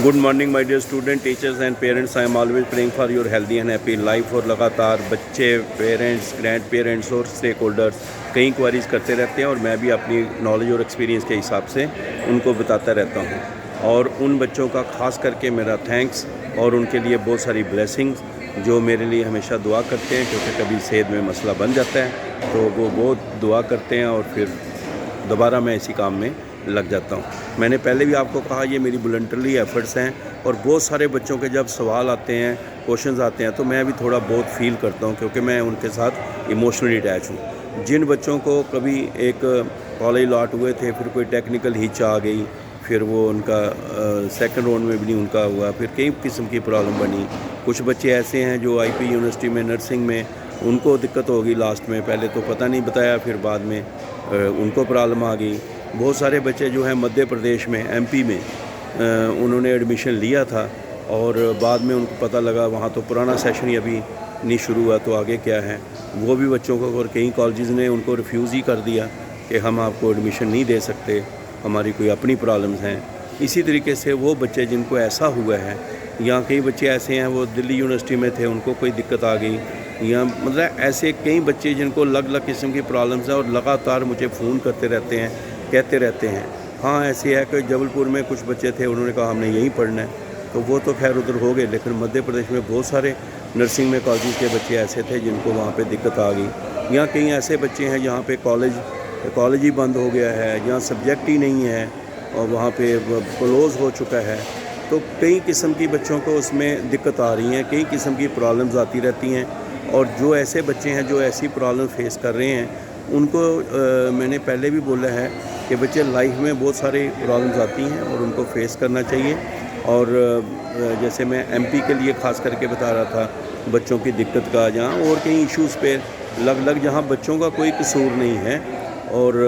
Good morning my dear student, teachers and parents. I am always praying for your healthy and happy life. और लगातार बच्चे, parents, grandparents और stakeholders कई enquiries करते रहते हैं और मैं भी अपनी नॉलेज और एक्सपीरियंस के हिसाब से उनको बताता रहता हूँ। और उन बच्चों का ख़ास करके मेरा थैंक्स और उनके लिए बहुत सारी ब्लेसिंग्स जो मेरे लिए हमेशा दुआ करते हैं, क्योंकि कभी सेहत में मसला बन जाता है तो वो बहुत दुआ करते हैं और फिर दोबारा मैं इसी काम में लग जाता हूँ। मैंने पहले भी आपको कहा, ये मेरी वॉलंटरी एफ़र्ट्स हैं और बहुत सारे बच्चों के जब सवाल आते हैं, क्वेश्चंस आते हैं तो मैं भी थोड़ा बहुत फ़ील करता हूँ, क्योंकि मैं उनके साथ इमोशनली अटैच हूँ। जिन बच्चों को कभी एक कॉलेज लॉट हुए थे, फिर कोई टेक्निकल हिच आ गई, फिर वो उनका सेकंड राउंड में भी नहीं उनका हुआ, फिर कई किस्म की प्रॉब्लम बनी। कुछ बच्चे ऐसे हैं जो आईपी यूनिवर्सिटी में नर्सिंग में उनको दिक्कत होगी लास्ट में, पहले तो पता नहीं बताया, फिर बाद में उनको प्रॉब्लम आ गई। बहुत सारे बच्चे जो हैं मध्य प्रदेश में, एमपी में उन्होंने एडमिशन लिया था और बाद में उनको पता लगा वहाँ तो पुराना सेशन ही अभी नहीं शुरू हुआ, तो आगे क्या है। वो भी बच्चों को और कई कॉलेजेस ने उनको रिफ्यूज़ ही कर दिया कि हम आपको एडमिशन नहीं दे सकते, हमारी कोई अपनी प्रॉब्लम्स हैं। इसी तरीके से वो बच्चे जिनको ऐसा हुआ है, या कई बच्चे ऐसे हैं वो दिल्ली यूनिवर्सिटी में थे, उनको कोई दिक्कत आ गई, या मतलब ऐसे कई बच्चे जिनको अलग अलग किस्म की प्रॉब्लम्स हैं और लगातार मुझे फ़ोन करते रहते हैं, कहते रहते हैं। हाँ, ऐसे है कि जबलपुर में कुछ बच्चे थे, उन्होंने कहा हमने यहीं पढ़ना है, तो वो तो खैर उधर हो गए, लेकिन मध्य प्रदेश में बहुत सारे नर्सिंग में कॉलेज के बच्चे ऐसे थे जिनको वहाँ पे दिक्कत आ गई। या कई ऐसे बच्चे हैं जहाँ पे कॉलेज ही बंद हो गया है, जहाँ सब्जेक्ट ही नहीं है और वहाँ पे क्लोज़ हो चुका है। तो कई किस्म की बच्चों को उसमें दिक्कत आ रही हैं, कई किस्म की प्रॉब्लम्स आती रहती हैं। और जो ऐसे बच्चे हैं जो ऐसी प्रॉब्लम फेस कर रहे हैं, उनको मैंने पहले भी बोला है कि बच्चे लाइफ में बहुत सारी प्रॉब्लम्स आती हैं और उनको फेस करना चाहिए। और जैसे मैं एमपी के लिए ख़ास करके बता रहा था, बच्चों की दिक्कत का, जहाँ और कई इश्यूज़ पे लग जहाँ बच्चों का कोई कसूर नहीं है और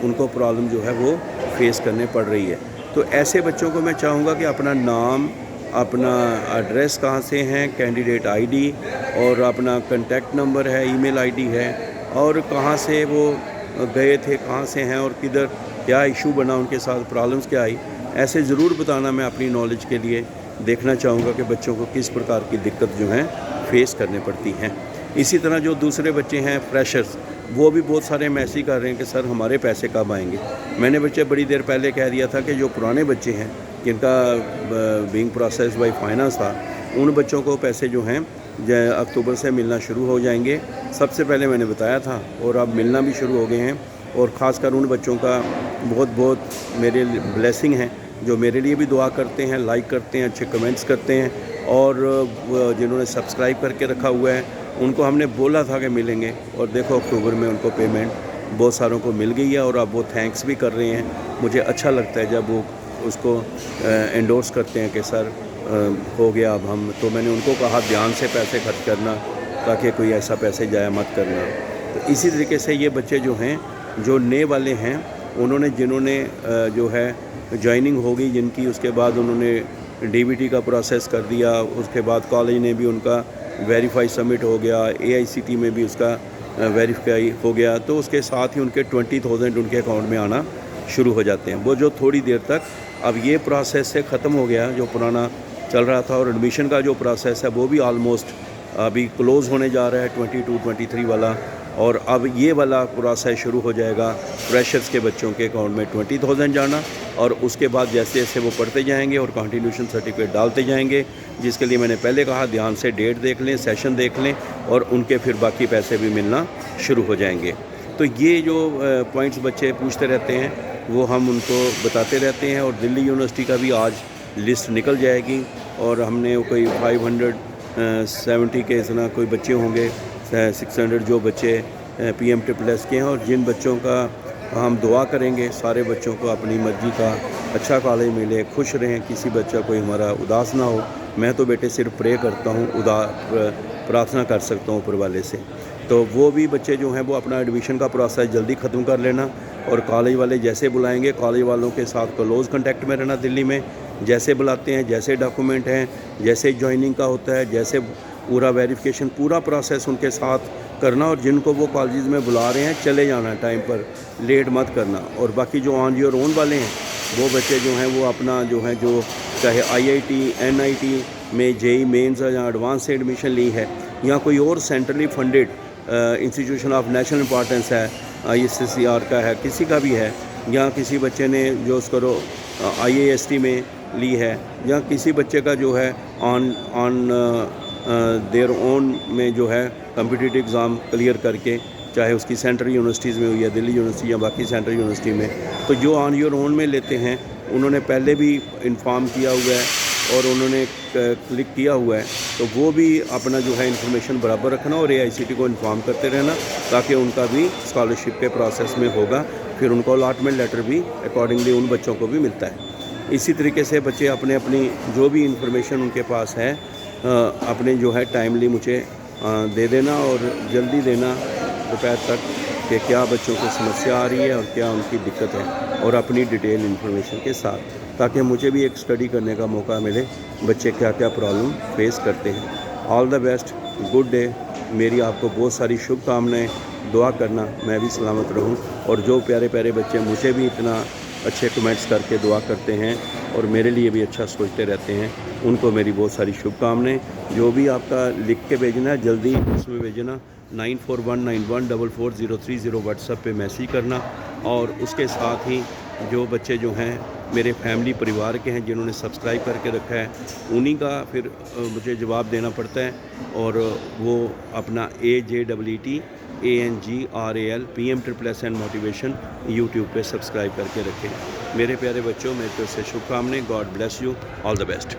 उनको प्रॉब्लम जो है वो फेस करने पड़ रही है। तो ऐसे बच्चों को मैं चाहूँगा कि अपना नाम, अपना एड्रेस कहाँ से हैं, कैंडिडेट आईडी और अपना कॉन्टैक्ट नंबर है, ईमेल आईडी है, और कहाँ से वो गए थे, कहाँ से हैं और किधर क्या इशू बना, उनके साथ प्रॉब्लम्स क्या आई, ऐसे ज़रूर बताना। मैं अपनी नॉलेज के लिए देखना चाहूँगा कि बच्चों को किस प्रकार की दिक्कत जो हैं फेस करने पड़ती हैं। इसी तरह जो दूसरे बच्चे हैं फ्रेशर्स, वो भी बहुत सारे मैसेज कर रहे हैं कि सर हमारे पैसे कब आएंगे। मैंने बच्चे बड़ी देर पहले कह दिया था कि जो पुराने बच्चे हैं जिनका बीइंग प्रोसेस बाय फाइनेंस था, उन बच्चों को पैसे जो हैं अक्टूबर से मिलना शुरू हो जाएंगे। सबसे पहले मैंने बताया था और अब मिलना भी शुरू हो गए हैं। और ख़ासकर उन बच्चों का बहुत बहुत मेरे ब्लेसिंग है जो मेरे लिए भी दुआ करते हैं, लाइक करते हैं, अच्छे कमेंट्स करते हैं, और जिन्होंने सब्सक्राइब करके रखा हुआ है उनको हमने बोला था कि मिलेंगे, और देखो अक्टूबर में उनको पेमेंट बहुत सारों को मिल गई है और अब वो थैंक्स भी कर रहे हैं। मुझे अच्छा लगता है जब वो उसको एंडोर्स करते हैं कि सर हो गया अब हम। तो मैंने उनको कहा ध्यान से पैसे खर्च करना, ताकि कोई ऐसा पैसे जाया मत करना। तो इसी तरीके से ये बच्चे जो हैं, जो नए वाले हैं, उन्होंने जिन्होंने जो है ज्वाइनिंग हो गई जिनकी, उसके बाद उन्होंने डीबीटी का प्रोसेस कर दिया, उसके बाद कॉलेज ने भी उनका वेरीफाई सबमिट हो गया, एआईसीटी में भी उसका वेरीफाई हो गया, तो उसके साथ ही उनके 20,000 उनके अकाउंट में आना शुरू हो जाते हैं। वो जो थोड़ी देर तक अब ये प्रोसेस से ख़त्म हो गया जो पुराना चल रहा था, और एडमिशन का जो प्रोसेस है वो भी ऑलमोस्ट अभी क्लोज़ होने जा रहा है 22-23 वाला, और अब ये वाला प्रोसेस शुरू हो जाएगा फ्रेशर्स के बच्चों के अकाउंट में 20,000 जाना। और उसके बाद जैसे जैसे वो पढ़ते जाएंगे और कंटिन्यूशन सर्टिफिकेट डालते जाएंगे, जिसके लिए मैंने पहले कहा ध्यान से डेट देख लें, सेशन देख लें, और उनके फिर बाकी पैसे भी मिलना शुरू हो जाएंगे। तो ये जो पॉइंट्स बच्चे पूछते रहते हैं वो हम उनको बताते रहते हैं। और दिल्ली यूनिवर्सिटी का भी आज लिस्ट निकल जाएगी और हमने कोई 570 के इतना कोई बच्चे होंगे, 600 जो बच्चे PM++ के हैं, और जिन बच्चों का हम दुआ करेंगे सारे बच्चों को अपनी मर्ज़ी का अच्छा कॉलेज मिले, खुश रहें, किसी बच्चा कोई हमारा उदास ना हो। मैं तो बेटे सिर्फ प्रे करता हूँ, प्रार्थना कर सकता हूँ ऊपर वाले से। तो वो भी बच्चे जो हैं वो अपना एडमिशन का प्रोसेस जल्दी ख़त्म कर लेना, और कॉलेज वाले जैसे बुलाएंगे कॉलेज वालों के साथ क्लोज़ कॉन्टैक्ट में रहना। दिल्ली में जैसे बुलाते हैं, जैसे डॉक्यूमेंट हैं, जैसे जॉइनिंग का होता है, जैसे पूरा वेरिफिकेशन, पूरा प्रोसेस उनके साथ करना। और जिनको वो कॉलेज में बुला रहे हैं चले जाना टाइम पर, लेट मत करना। और बाकी जो ऑन योर ओन वाले हैं वो बच्चे जो हैं वो अपना जो चाहे IIT NIT में JEE मेंस या एडवांस से एडमिशन ली है, या कोई और centrally funded institution of national importance है, ISSCR का है, किसी का भी है, या किसी बच्चे ने जो उसको IAST में ली है, या किसी बच्चे का जो है ऑन देयर ओन में जो है कॉम्पिटिटिव एग्ज़ाम क्लियर करके, चाहे उसकी सेंट्रल यूनिवर्सिटीज़ में हुई है, दिल्ली यूनिवर्सिटी या बाकी सेंट्रल यूनिवर्सिटी में, तो जो ऑन योर ओन में लेते हैं उन्होंने पहले भी इन्फॉर्म किया हुआ है और उन्होंने क्लिक किया हुआ है, तो वो भी अपना जो है इंफॉर्मेशन बराबर रखना और AICTE को इन्फॉर्म करते रहना, ताकि उनका भी स्कॉलरशिप के प्रोसेस में होगा, फिर उनको अलॉटमेंट लेटर भी अकॉर्डिंगली उन बच्चों को भी मिलता है। इसी तरीके से बच्चे अपनी जो भी इंफॉर्मेशन उनके पास है अपने जो है टाइमली मुझे दे देना और जल्दी देना दोपहर तक, कि क्या बच्चों को समस्या आ रही है और क्या उनकी दिक्कत है, और अपनी डिटेल इन्फॉर्मेशन के साथ, ताकि मुझे भी एक स्टडी करने का मौका मिले बच्चे क्या क्या प्रॉब्लम फेस करते हैं। All the best, good day. मेरी आपको बहुत सारी शुभकामनाएं, दुआ करना मैं भी सलामत रहूं, और जो प्यारे प्यारे बच्चे मुझे भी इतना अच्छे कमेंट्स करके दुआ करते हैं और मेरे लिए भी अच्छा सोचते रहते हैं, उनको मेरी बहुत सारी शुभकामनाएं। जो भी आपका लिख के भेजना है जल्दी उसमें भेजना, 9419144030 व्हाट्सएप पे मैसेज करना, और उसके साथ ही जो बच्चे जो हैं मेरे फैमिली परिवार के हैं जिन्होंने सब्सक्राइब करके रखा है, उन्हीं का फिर मुझे जवाब देना पड़ता है, और वो अपना AJEET ANGRAL PM++ motivation YouTube पे सब्सक्राइब करके रखें। मेरे प्यारे बच्चों, मेरे तरफ से शुभकामनाएं। God bless you, all the best.